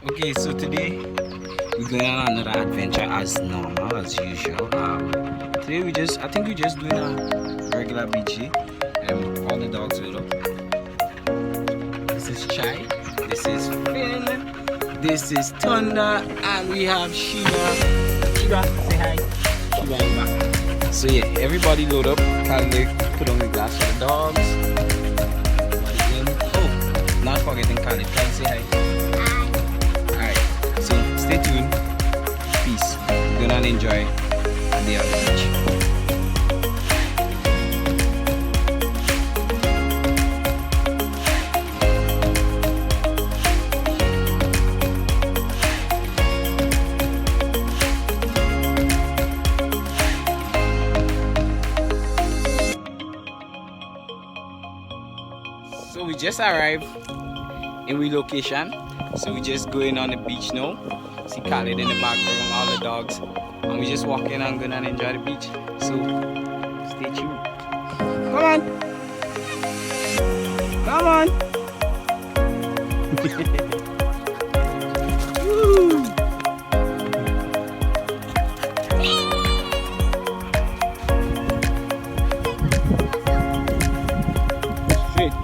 Okay, so today we're going on another adventure as normal, as usual. Today I think we're just doing a regular beach day. All the dogs will up. This is Chai, this is Finn, this is Thunder, and we have Shiva. Shiva, say hi. Shiva is back. So yeah, everybody load up. Khalid put on the glass for the dogs. Oh, not forgetting Khalid. Khalid, say hi. So stay tuned. Peace. We're gonna enjoy the day on the beach. So we just arrived in relocation. So we just going on the beach now. See Khalid in the background, all the dogs. And we just walking and going and enjoy the beach. So stay tuned. Come on. Come on. Woo. Straight.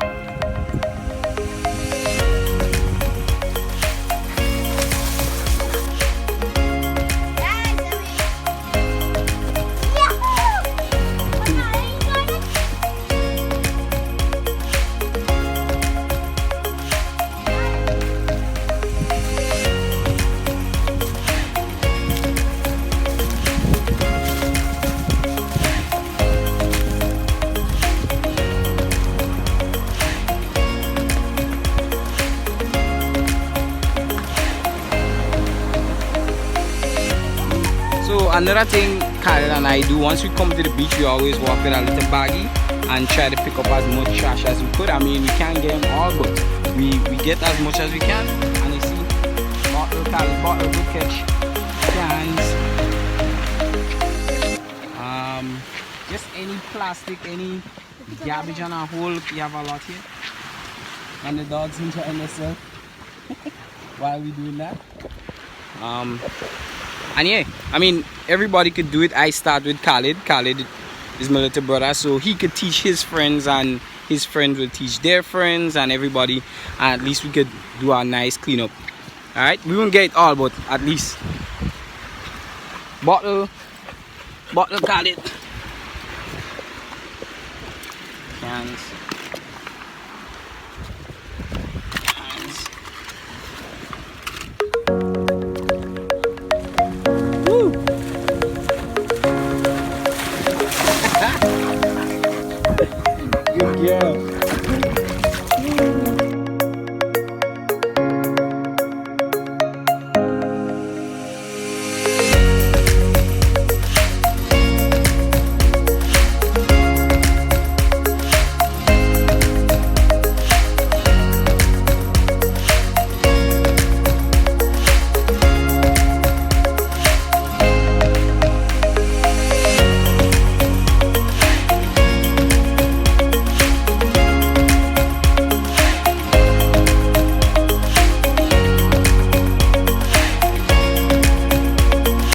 So another thing Khalid and I do, once we come to the beach, we always walk with a little baggie and try to pick up as much trash as we could. I mean, we can't get them all, but we get as much as we can. And you see, bottle, good catch, cans, just any plastic, any garbage on our hole, we have a lot here. And the dogs enjoying themselves while we doing that. And yeah, I mean, everybody could do it. I start with Khalid. Khalid is my little brother, so he could teach his friends, and his friends will teach their friends, and everybody. And at least we could do a nice cleanup. All right, we won't get it all, but at least bottle, Khalid, cans.